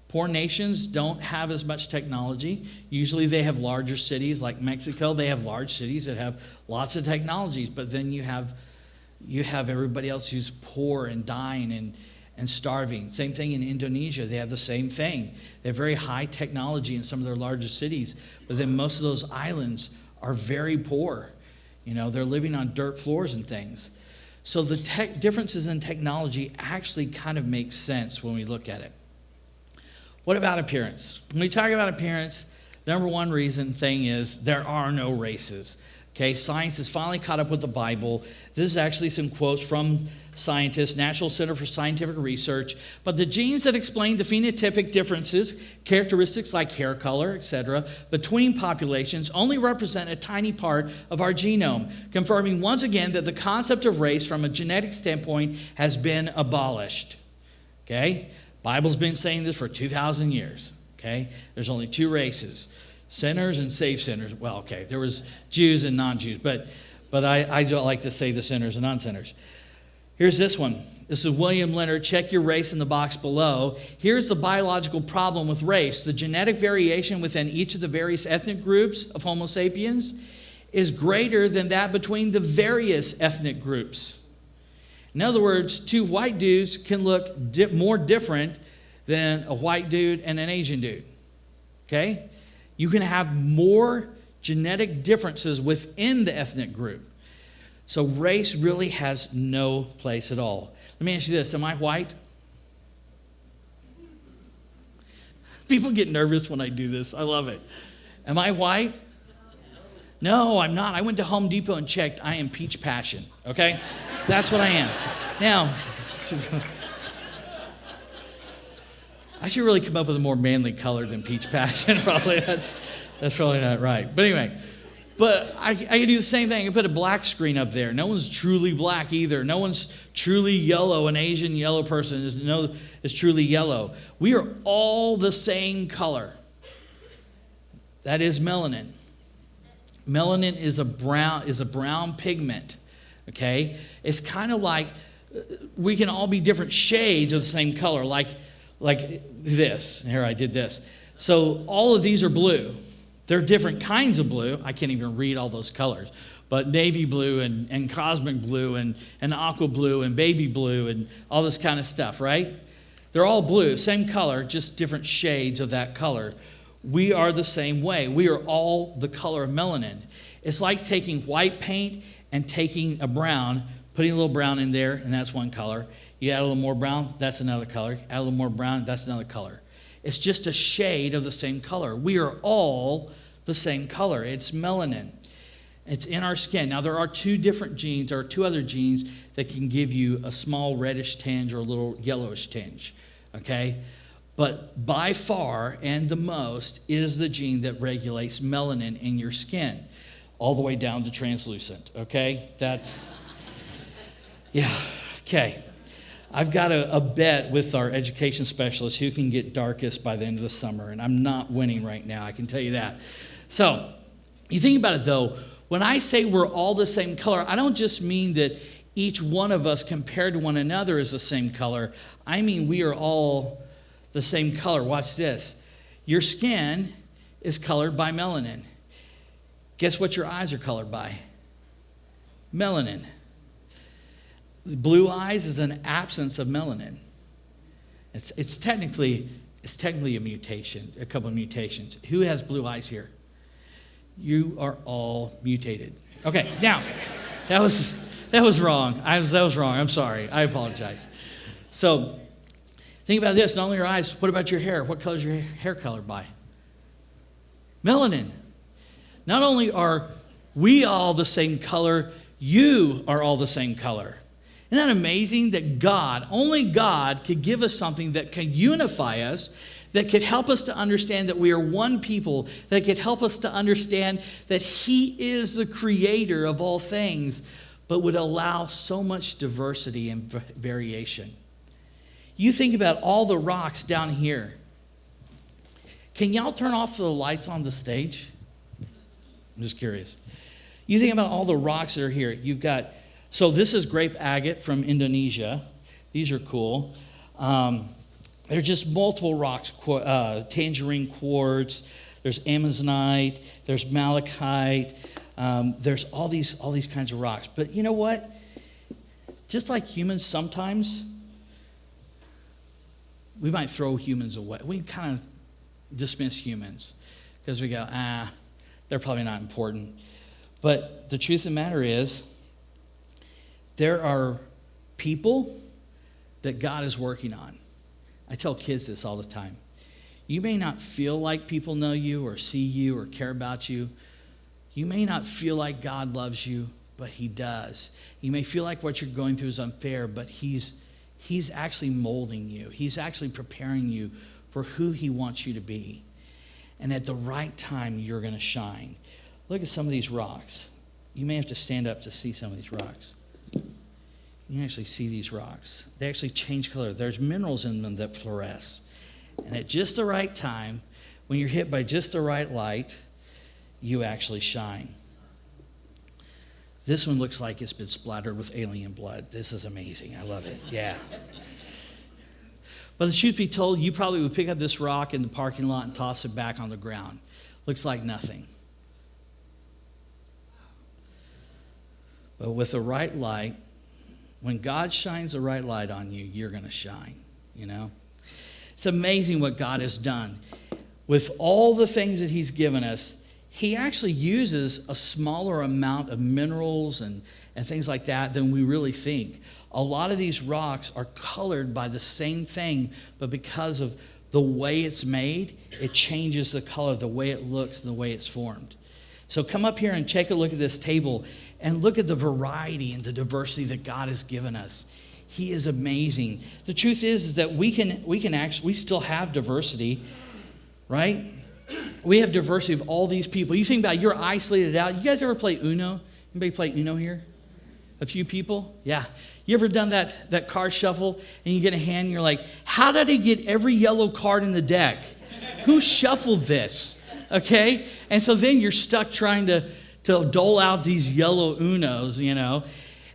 Poor nations don't have as much technology. Usually they have larger cities, like Mexico. They have large cities that have lots of technologies. But then you have everybody else who's poor and dying and starving. Same thing in Indonesia. They have the same thing. They have very high technology in some of their largest cities, but then most of those islands are very poor. They're living on dirt floors and things. So the differences in technology actually kind of make sense when we look at it. What about appearance? When we talk about appearance, number one thing is there are no races. Okay, science has finally caught up with the Bible. This is actually some quotes from scientists, National Center for Scientific Research. But the genes that explain the phenotypic differences, characteristics like hair color, etc., between populations only represent a tiny part of our genome, confirming once again that the concept of race from a genetic standpoint has been abolished. Okay? Bible's been saying this for 2,000 years. Okay? There's only two races. Sinners and saved sinners. Well, okay, there was Jews and non-Jews, but I don't like to say the sinners and non-sinners. Here's this one. This is William Leonard. Check your race in the box below. Here's the biological problem with race. The genetic variation within each of the various ethnic groups of Homo sapiens is greater than that between the various ethnic groups. In other words, two white dudes can look more different than a white dude and an Asian dude. Okay? You can have more genetic differences within the ethnic group. So race really has no place at all. Let me ask you this. Am I white? People get nervous when I do this. I love it. Am I white? No, I'm not. I went to Home Depot and checked. I am peach passion. Okay? That's what I am. Now, I should really come up with a more manly color than peach passion. Probably that's probably not right. But anyway, I can do the same thing. I can put a black screen up there. No one's truly black either. No one's truly yellow. An Asian yellow person is truly yellow. We are all the same color. That is melanin. Melanin is a brown pigment. Okay, it's kind of like we can all be different shades of the same color, like this. Here, I did this. So all of these are blue. They're different kinds of blue. I can't even read all those colors. But navy blue and cosmic blue and aqua blue and baby blue and all this kind of stuff, right? They're all blue, same color, just different shades of that color. We are the same way. We are all the color of melanin. It's like taking white paint and taking a brown, putting a little brown in there, and that's one color. You add a little more brown, that's another color. Add a little more brown, that's another color. It's just a shade of the same color. We are all the same color. It's melanin. It's in our skin. Now, there are two different genes, or two other genes that can give you a small reddish tinge or a little yellowish tinge, okay? But by far and the most is the gene that regulates melanin in your skin, all the way down to translucent, okay? Yeah, okay. I've got a bet with our education specialist who can get darkest by the end of the summer, and I'm not winning right now, I can tell you that. So, you think about it though, when I say we're all the same color, I don't just mean that each one of us compared to one another is the same color. I mean we are all the same color. Watch this. Your skin is colored by melanin. Guess what your eyes are colored by? Melanin. Blue eyes is an absence of melanin. It's technically a mutation, a couple of mutations. Who has blue eyes here? You are all mutated. Okay, now, that was wrong. That was wrong. I'm sorry. I apologize. So, think about this. Not only your eyes, what about your hair? What color is your hair colored by? Melanin. Not only are we all the same color, you are all the same color. Isn't that amazing that only God could give us something that can unify us, that could help us to understand that we are one people, that could help us to understand that He is the creator of all things, but would allow so much diversity and variation. You think about all the rocks down here. Can y'all turn off the lights on the stage? I'm just curious. You think about all the rocks that are here. You've got, so this is grape agate from Indonesia. These are cool. There's just multiple rocks, tangerine quartz, there's amazonite, there's malachite, there's all these kinds of rocks. But you know what? Just like humans, sometimes we might throw humans away. We kind of dismiss humans because we go, they're probably not important. But the truth of the matter is, there are people that God is working on. I tell kids this all the time. You may not feel like people know you or see you or care about you. You may not feel like God loves you, but He does. You may feel like what you're going through is unfair, but He's actually molding you. He's actually preparing you for who He wants you to be. And at the right time, you're going to shine. Look at some of these rocks. You may have to stand up to see some of these rocks. You can actually see these rocks. They actually change color. There's minerals in them that fluoresce. And at just the right time, when you're hit by just the right light, you actually shine. This one looks like it's been splattered with alien blood. This is amazing. I love it. Yeah. But the truth be told, you probably would pick up this rock in the parking lot and toss it back on the ground. Looks like nothing. But with the right light, when God shines the right light on you, you're going to shine, you know? It's amazing what God has done. With all the things that He's given us, He actually uses a smaller amount of minerals and things like that than we really think. A lot of these rocks are colored by the same thing, but because of the way it's made, it changes the color, the way it looks, and the way it's formed. So come up here and take a look at this table and look at the variety and the diversity that God has given us. He is amazing. The truth is that we still have diversity, right? We have diversity of all these people. You think about it, you're isolated out. You guys ever play Uno? Anybody play Uno here? A few people? Yeah. You ever done that card shuffle and you get a hand and you're like, how did I get every yellow card in the deck? Who shuffled this? Okay? And so then you're stuck trying to dole out these yellow Unos, you know.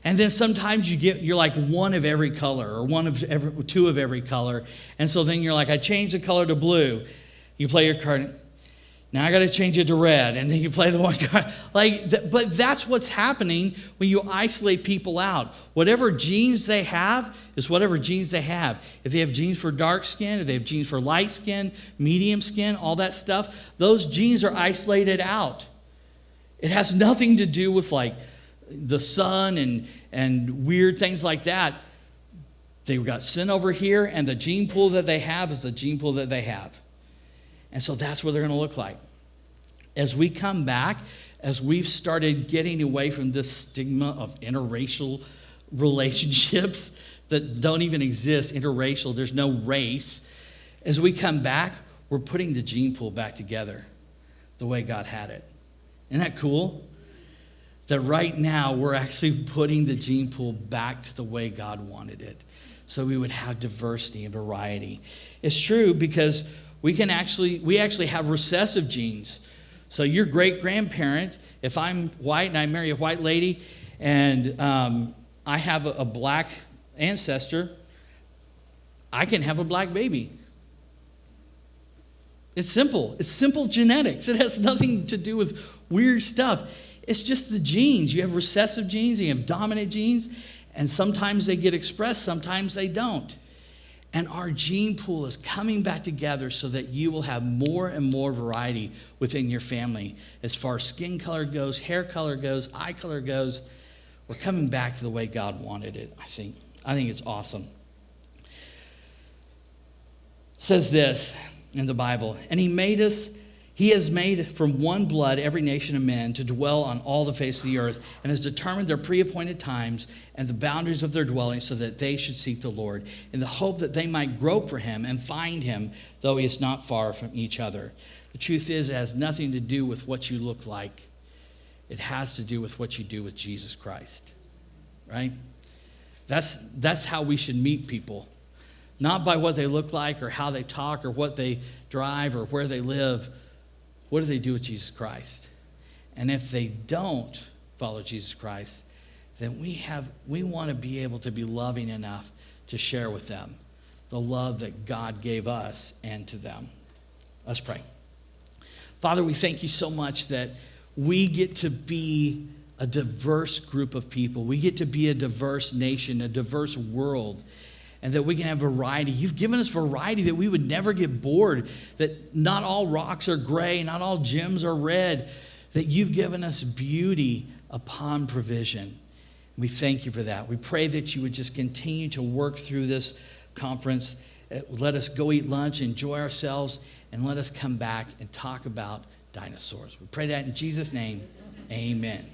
And then sometimes you're like one of every color or two of every color. And so then you're like, I changed the color to blue. You play your card. Now I got to change it to red. And then you play the one card. But that's what's happening when you isolate people out. Whatever genes they have is whatever genes they have. If they have genes for dark skin, if they have genes for light skin, medium skin, all that stuff, those genes are isolated out. It has nothing to do with like the sun and weird things like that. They've got sin over here, and the gene pool that they have is the gene pool that they have. And so that's what they're going to look like. As we come back, as we've started getting away from this stigma of interracial relationships that don't even exist, interracial, there's no race. As we come back, we're putting the gene pool back together the way God had it. Isn't that cool? That right now we're actually putting the gene pool back to the way God wanted it, so we would have diversity and variety. It's true because we actually have recessive genes. So your great-grandparent, if I'm white and I marry a white lady and I have a black ancestor, I can have a black baby. It's simple. It's simple genetics. It has nothing to do with weird stuff. It's just the genes. You have recessive genes, and you have dominant genes, and sometimes they get expressed, sometimes they don't. And our gene pool is coming back together so that you will have more and more variety within your family. As far as skin color goes, hair color goes, eye color goes, we're coming back to the way God wanted it, I think. I think it's awesome. It says this in the Bible, and he has made from one blood every nation of men to dwell on all the face of the earth, and has determined their pre-appointed times and the boundaries of their dwelling, so that they should seek the Lord, in the hope that they might grope for him and find him, though he is not far from each other. The truth is, it has nothing to do with what you look like. It has to do with what you do with Jesus Christ, right? That's how we should meet people. Not by what they look like or how they talk or what they drive or where they live. What do they do with Jesus Christ? And if they don't follow Jesus Christ, then we want to be able to be loving enough to share with them the love that God gave us and to them. Let's pray. Father, we thank you so much that we get to be a diverse group of people. We get to be a diverse nation, a diverse world, and that we can have variety. You've given us variety that we would never get bored, that not all rocks are gray, not all gems are red, that you've given us beauty upon provision. We thank you for that. We pray that you would just continue to work through this conference. Let us go eat lunch, enjoy ourselves, and let us come back and talk about dinosaurs. We pray that in Jesus' name, amen.